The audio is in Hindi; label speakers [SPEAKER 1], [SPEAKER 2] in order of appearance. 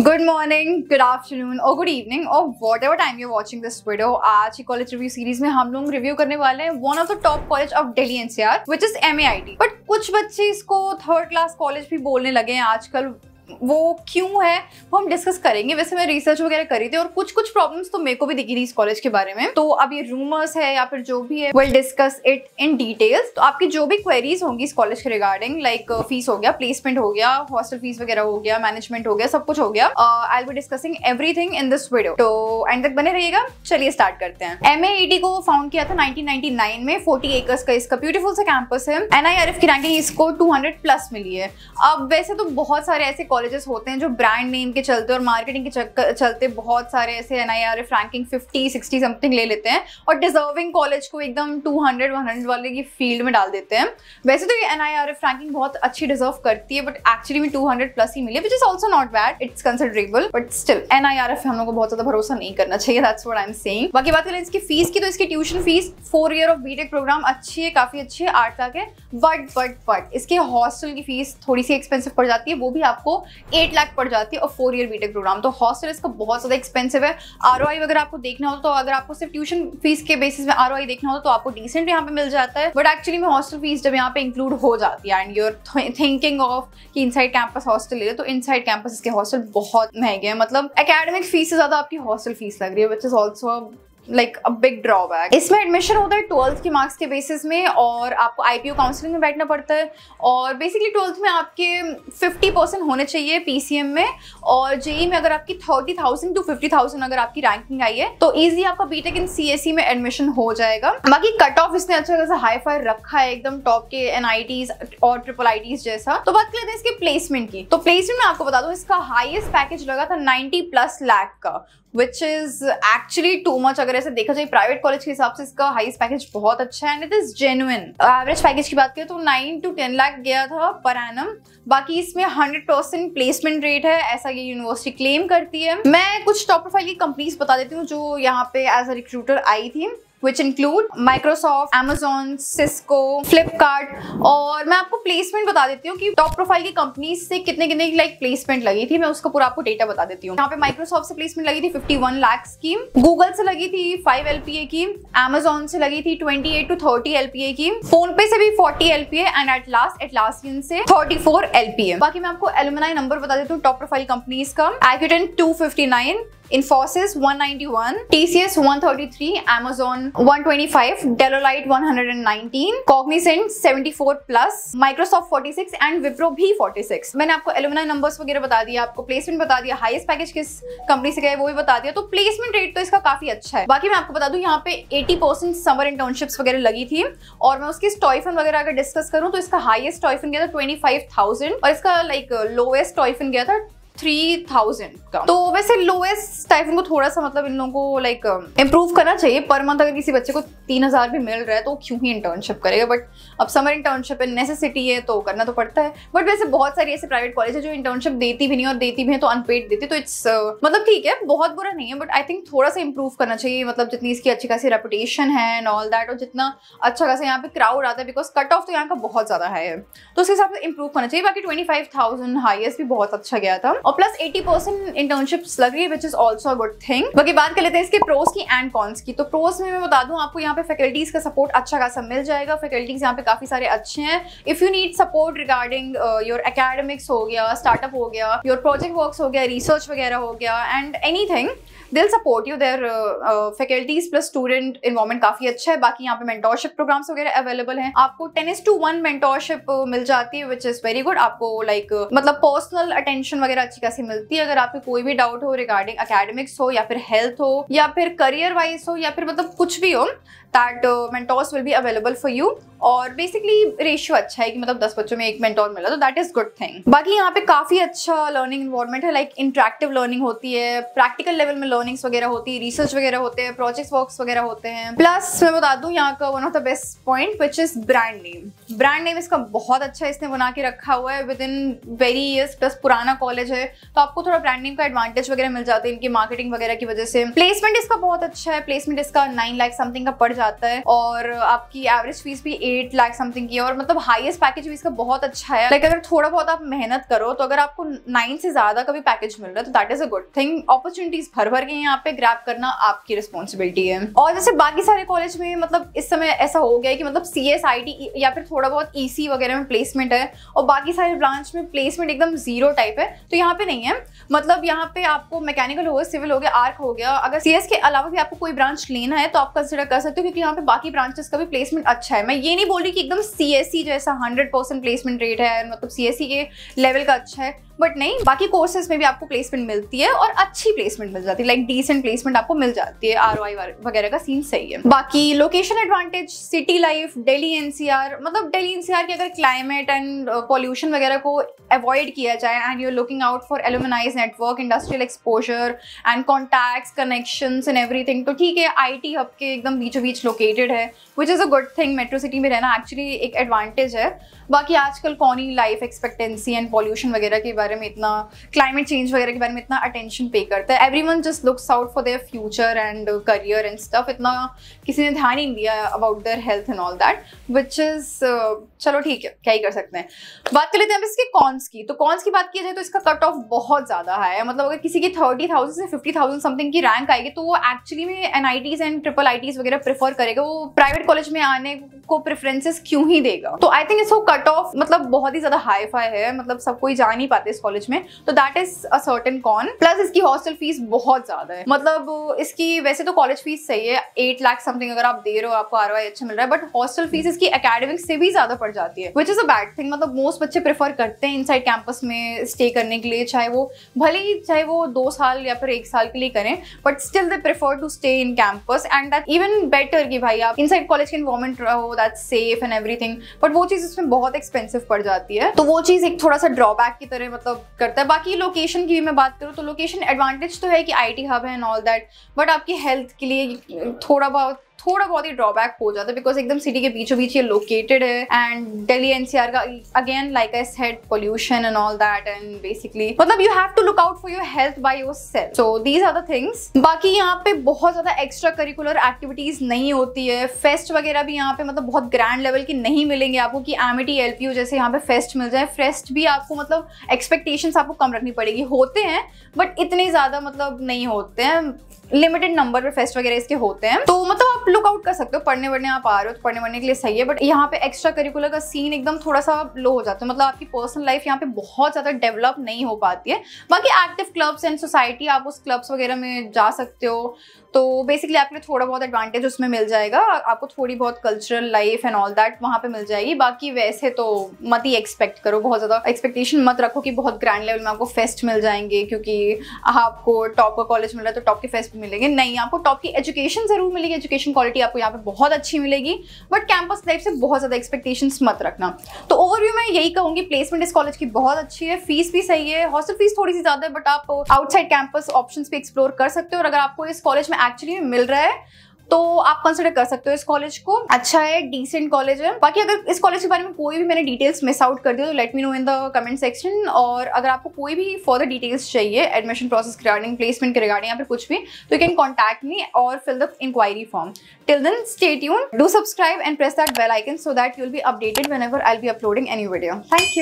[SPEAKER 1] गुड मॉर्निंग, गुड आफ्टरनून और गुड इवनिंग और what ever time you watching this video. आज की कॉलेज रिव्यू सीरीज में हम लोग रिव्यू करने वाले हैं one of the top college of Delhi NCR which is MAIT। But कुछ बच्चे इसको थर्ड क्लास कॉलेज भी बोलने लगे हैं आजकल। वो क्यों है वो हम डिस्कस करेंगे। वैसे मैं रिसर्च वगैरह करी थी और कुछ प्रॉब्लम्स तो मेरे को भी दिखी थी इस कॉलेज के बारे में। तो अब ये रूमर्स है या फिर जो भी है will discuss it in details. तो आपकी जो भी क्वेरीज होंगी इस कॉलेज के रिगार्डिंग, लाइक फीस हो गया, प्लेसमेंट हो गया, हॉस्टल फीस वगैरह हो गया, मैनेजमेंट हो गया, सब कुछ हो गया। I will be discussing everything in this video, तो एंड तक बने रहिएगा। चलिए स्टार्ट करते हैं। MAIT को फाउंड किया था 1999 में। 40 एकर्स का इसका ब्यूटीफुल सा कैंपस है। NIRF की रैंकिंग इसको 200+ मिली है। अब वैसे तो बहुत सारे ऐसे कॉलेजेस होते हैं जो ब्रांड नेम के चलते और मार्केटिंग के चलते बहुत सारे ऐसे NIRF रैंकिंग 50-60 समथिंग ले लेते हैं और डिजर्विंग कॉलेज को एकदम 200-100 वाले की फील्ड में डाल देते हैं। वैसे तो ये NIRF रैंकिंग बहुत अच्छी डिजर्व करती है, बट एक्चुअली में 200+ ही मिली है, which is also not bad, it's considerable. But still NIRF हम लोग को बहुत ज्यादा भरोसा नहीं करना चाहिए, that's what I am saying. बाकी बात करें इसकी फीस की, तो इसकी tuition fees 4 year of BTech program अच्छी है, काफी अच्छी है, 8 लाख है। बट इसके हॉस्टल की फीस थोड़ी सी एक्सपेंसिव पड़ जाती है, वो भी आपको 8 लाख पड़ जाती है और 4 ईयर बीटेक प्रोग्राम। तो हॉस्टल इसका बहुत ज्यादा एक्सपेंसिव है। ROI अगर आपको देखना हो तो अगर आपको सिर्फ ट्यूशन फीस के बेसिस में ROI देखना हो तो आपको डिसेंट यहाँ पे मिल जाता है। बट एक्चुअली में हॉस्टल फीस जब यहाँ पे इंक्लूड हो जाती है एंड यूर थिंकिंग ऑफ कि इनसाइड कैंपस हॉस्टल ले, तो इनसाइड कैंपस इसके हॉस्टल बहुत महंगे हैं। मतलब एकेडमिक फीस से ज्यादा आपकी हॉस्टल फीस लग रही है, which is also like a big drawback. इसमें एडमिशन होता है 12th के मार्क्स के बेसिस में और आपको IPO काउंसलिंग में बैठना पड़ता है। और बेसिकली 12th में आपके 50% होने चाहिए PCM में, और JEE में अगर आपकी 30,000 to 50,000 अगर आपकी रैंकिंग आई है तो इजी आपका बीटेक इन CSE में एडमिशन हो जाएगा। बाकी कट ऑफ इसने अच्छा खासा हाई फाई रखा है, एकदम टॉप के NITs और IIITs जैसा। तो बात करते हैं इसके प्लेसमेंट की। तो प्लेसमेंट में आपको बता दूं इसका हाईएस्ट पैकेज लगा था 90+ लाख का, which is actually too much। अगर ऐसे देखा जाए प्राइवेट कॉलेज के हिसाब से इसका हाईएस्ट पैकेज बहुत अच्छा है and it is genuine. Average package की बात करें तो 9 to 10 लाख गया था पर एनम। बाकी इसमें 100% प्लेसमेंट रेट है, ऐसा ये यूनिवर्सिटी क्लेम करती है। मैं कुछ टॉप प्रोफाइल की कंपनीज बता देती हूँ जो यहाँ पे एज अ रिक्रूटर आई थी, which include Microsoft, Amazon, Cisco, Flipkart। और मैं आपको प्लेसमेंट बता देती हूँ कि टॉप प्रोफाइल की कंपनीज से कितने की लाइक प्लेसमेंट लगी थी। मैं उसका पूरा आपको डेटा बता देती हूँ। यहाँ पे Microsoft से प्लेसमेंट लगी थी 51 लाख की, Google से लगी थी 5 LPA की, Amazon से लगी थी 28 to 30 LPA की, फोन पे से भी 40 LPA एंड Atlassian से 34 LPA। बाकी मैं आपको एलुमनाई नंबर बता देती हूँ टॉप प्रोफाइल कंपनीज का। Accutane 259, Infosys 191, TCS 133, Amazon 125, Deloitte 119, Cognizant 74+, Microsoft 46 and Wipro भी 46। मैंने आपको एलुमनाई नंबर्स वगैरह बता दिया, आपको प्लेसमेंट बता दिया, हाईएस्ट पैकेज किस कंपनी से गया है वो भी बता दिया। तो प्लेसमेंट रेट तो इसका काफी अच्छा है। बाकी मैं आपको बता दूं यहाँ पे 80% समर इंटर्नशिप्स वगैरह लगी थी। और मैं उसकी स्टॉइफन वगैरह अगर डिस्कस करूँ तो इसका हाईएस्ट स्टॉइफन गया था 25,000 और इसका लाइक लोएस्ट स्टॉइफन गया था 3,000 का। तो वैसे लोएस्ट स्टाइफन को थोड़ा सा मतलब इन लोगों को लाइक इंप्रूव करना चाहिए। पर मंथ अगर किसी बच्चे को 3,000 भी मिल रहा है तो क्यों ही इंटर्नशिप करेगा। बट अब समर इंटर्नशिप नेसेसिटी है तो करना तो पड़ता है। बट वैसे बहुत सारी ऐसे प्राइवेट कॉलेज है जो इंटर्नशिप देती भी नहीं और देती भी है तो अनपेड देती, तो इट्स मतलब ठीक है, बहुत बुरा नहीं है। बट आई थिंक थोड़ा सा इंप्रूव करना चाहिए। मतलब जितनी इसकी अच्छी खासी रेपुटेशन है एंड ऑल दैट, और जितना अच्छा खासा यहाँ पे क्राउड आता है, बिकॉज कट ऑफ तो यहाँ का बहुत ज्यादा हाई है, तो उसके हिसाब से इंप्रूव करना चाहिए। बाकी 25,000 हाईएस्ट भी बहुत अच्छा गया था और प्लस 80% इंटर्नशिप्स लग रही है, which is also a good thing. बाकी बात कर लेते हैं इसके प्रोस की एंड कॉन्स की। तो प्रोस में मैं बता दूं आपको यहाँ पे फैकल्टीज का सपोर्ट अच्छा खासा मिल जाएगा। फैकल्टीज यहाँ पे काफी सारे अच्छे हैं। If you need support regarding your academics हो गया, स्टार्टअप हो गया, योर प्रोजेक्ट वर्क्स हो गया, रिसर्च वगैरह हो गया and anything, they'll support you। their faculties plus student environment काफी अच्छा है। बाकी यहाँ पे mentorship programs वगैरह अवेलेबल हैं। आपको 10:1 mentorship मिल जाती है, which is very good। आपको like मतलब पर्सनल अटेंशन वगैरह अच्छी खासी मिलती है। अगर आपको कोई भी डाउट हो रिगार्डिंग एकेडमिक्स हो या फिर हेल्थ हो या फिर करियर वाइज हो या फिर मतलब कुछ भी हो, that mentors will be available for you। और बेसिकली रेशियो अच्छा है कि मतलब 10 बच्चों में एक मेंटोर मिला, तो दैट इज गुड थिंग। बाकी यहाँ पे काफी अच्छा लर्निंग इन्वायरमेंट है, लाइक इंटरेक्टिव लर्निंग होती है, प्रैक्टिकल लेवल में लर्निंग्स वगैरह होती है, रिसर्च वगैरह होते हैं, प्रोजेक्ट वर्क्स वगैरह होते हैं। प्लस मैं बता दूं यहाँ का one of the best point which is brand name. Brand name इसका बहुत अच्छा इसने बना के रखा हुआ है। With in very years plus पुराना कॉलेज है है तो आपको थोड़ा ब्रांड नेम का एडवांटेज वगैरह मिल जाता है इनकी मार्केटिंग वगैरह की वजह से। प्लेसमेंट इसका बहुत अच्छा है, प्लेसमेंट इसका 9 लाख समथिंग का पड़ जाता है और आपकी एवरेज फीस भी 8 लाख समथिंग की है और मतलब हाईएस्ट पैकेज भी इसका बहुत अच्छा है। लाइक अगर थोड़ा बहुत आप मेहनत करो तो अगर आपको 9 से ज्यादा का भी पैकेज मिल रहा है तो that is a good thing. Opportunities भर भर के यहाँ पे ग्रैब करना आपकी रिस्पॉन्सिबिलिटी है। और जैसे बाकी सारे कॉलेज में मतलब इस समय ऐसा हो गया है कि मतलब CS, IT या फिर थोड़ा बहुत EC वगैरह में प्लेसमेंट है और बाकी सारे ब्रांच में प्लेसमेंट एकदम जीरो टाइप है, तो यहाँ पे नहीं है। मतलब यहाँ पे आपको मैकेनिकल हो गया, सिविल हो गया, आर्क हो गया, अगर CS के अलावा भी आपको कोई ब्रांच लेना है तो आप कंसिडर कर सकते हो क्योंकि यहाँ पे बाकी ब्रांचेस का भी प्लेसमेंट अच्छा है। मैं ये नहीं बोल रही कि एकदम CSE जैसा 100% प्लेसमेंट रेट है, मतलब CSE के लेवल का अच्छा है, बट नहीं, बाकी कोर्सेज में भी आपको प्लेसमेंट मिलती है और अच्छी प्लेसमेंट मिल जाती है, लाइक डिसेंट प्लेसमेंट आपको मिल जाती है। ROI वगैरह का सीन सही है। बाकी location advantage, city life, Delhi NCR, मतलब दिल्ली NCR के अगर क्लाइमेट एंड पॉल्यूशन वगैरह को अवॉइड किया जाए and you are looking out for alumni's network, industrial exposure and contacts, connections and everything, तो ठीक है, IT हब के एकदम बीचों बीच लोकेटेड है, which is a good thing. Metro city में रहना एक्चुअली एक एडवांटेज है। बाकी आजकल कौन ही लाइफ एक्सपेक्टेंसी एंड पॉल्यूशन वगैरह के बारे में इतना, क्लाइमेट चेंज वगैरह के बारे में इतना अटेंशन पे करता है। Everyone just looks out for their future and career and stuff, इतना किसी ने ध्यान ही नहीं दिया about their health and all that, which is चलो ठीक है, क्या ही कर सकते हैं। बात कर लेते हैं अब इसके कॉन्स की। तो कॉन्स की बात की जाए तो इसका कट ऑफ बहुत ज्यादा है, मतलब अगर किसी की 30,000 से 50,000 समथिंग की रैंक आएगी तो वो एक्चुअली में NITs एंड IIITs वगैरह प्रेफर करेगा, वो प्राइवेट कॉलेज में आने को प्रेफरेंसेस क्यों ही देगा। तो आई थिंक इसको कट ऑफ मतलब बहुत ही ज्यादा हाई फाई है, मतलब सब कोई जा नहीं पाते इस कॉलेज में, तो that is a certain con. Plus इसकी हॉस्टल फीस बहुत ज्यादा है, मतलब इसकी वैसे तो कॉलेज फीस सही है, 8 लाख समथिंग अगर आप दे रहे हो, आपको ROI अच्छा मिल रहा है, बट हॉस्टल फीस इसकी एकेडमिक से भी ज्यादा पड़ जाती है, which is a bad thing. मतलब मोस्ट बच्चे प्रेफर करते हैं इनसाइड कैंपस में स्टे करने के लिए, चाहे वो 2 साल या फिर 1 साल के लिए करें, but still they prefer to stay in campus and that even better कि भाई आप इनसाइड कॉलेज के एनवायरनमेंट रहो, that's safe and everything, but वो चीज इसमें बहुत एक्सपेंसिव पड़ जाती है, तो वो चीज एक थोड़ा सा ड्रॉबैक की तरह मतलब करता है। बाकी लोकेशन की भी मैं बात करूँ तो लोकेशन एडवांटेज तो है कि IT हब है एंड ऑल दैट, बट आपकी हेल्थ के लिए थोड़ा बहुत ही ड्रॉबैक हो जाता है, बिकॉज एकदम सिटी के बीचों बीच ये लोकेटेड है एंड दिल्ली NCR का again like I said pollution and all that and basically मतलब you have to look out for your health by yourself, so these are the things. बाकी यहाँ पे बहुत ज्यादा एक्स्ट्रा करिकुलर एक्टिविटीज नहीं होती है, फेस्ट वगैरह भी यहाँ पे मतलब बहुत ग्रैंड लेवल की नहीं मिलेंगे आपको कि Amity LPU जैसे यहाँ पे फेस्ट मिल जाए। फेस्ट भी आपको मतलब एक्सपेक्टेशंस आपको कम रखनी पड़ेगी, होते हैं बट इतने ज्यादा मतलब नहीं होते हैं, लिमिटेड नंबर पे फेस्ट वगैरह इसके होते हैं, तो मतलब आप लुक आउट कर सकते हो। पढ़ने वढ़ने आप आ रहे हो तो पढ़ने वढ़ने के लिए सही है, बट यहाँ पे एक्स्ट्रा करिकुलर का सीन एकदम थोड़ा सा लो हो जाता है, मतलब आपकी पर्सनल लाइफ यहाँ पे बहुत ज्यादा डेवलप नहीं हो पाती है। बाकी एक्टिव क्लब्स एंड सोसाइटी, आप उस क्लब्स वगैरह में जा सकते हो, तो बेसिकली आपके लिए थोड़ा बहुत एडवांटेज उसमें मिल जाएगा, आपको थोड़ी बहुत cultural life and all that वहाँ पे मिल जाएगी। बाकी वैसे तो मत ही एक्सपेक्ट करो, बहुत ज्यादा एक्सपेक्टेशन मत रखो कि बहुत ग्रैंड लेवल में आपको फेस्ट मिल जाएंगे क्योंकि आपको टॉप का कॉलेज मिल रहा है तो टॉप के फेस्ट भी मिलेंगे। नहीं, आपको टॉप की एजुकेशन जरूर मिलेगी, एजुकेशन क्वालिटी आपको यहाँ पे बहुत अच्छी मिलेगी, बट कैंपस लाइफ से बहुत ज्यादा एक्सपेक्टेशंस मत रखना। तो ओवरव्यू में यही कहूंगी, प्लेसमेंट इस कॉलेज की बहुत अच्छी है, फीस भी सही है, हॉस्टल फीस थोड़ी सी ज्यादा है, बट आप आउटसाइड कैंपस ऑप्शंस भी एक्सप्लोर कर सकते हो, और अगर आपको इस कॉलेज में एक्चुअली मिल रहा है तो आप कंसिडर कर सकते हो इस कॉलेज को। अच्छा है, डिसेंट कॉलेज है। बाकी अगर इस कॉलेज के बारे में कोई भी मैंने डिटेल्स मिस आउट कर दिया तो let me know in the comment section, और अगर आपको कोई भी फर्दर डिटेल्स चाहिए एडमिशन प्रोसेस रिगार्डिंग, प्लेसमेंट के रिगार्डिंग या फिर कुछ भी, तो यू कैन कॉन्टैक्ट मी और fill the enquiry form. Till then stay tuned, do subscribe and press that bell icon so that you'll be updated whenever I'll be uploading any video. Thank you.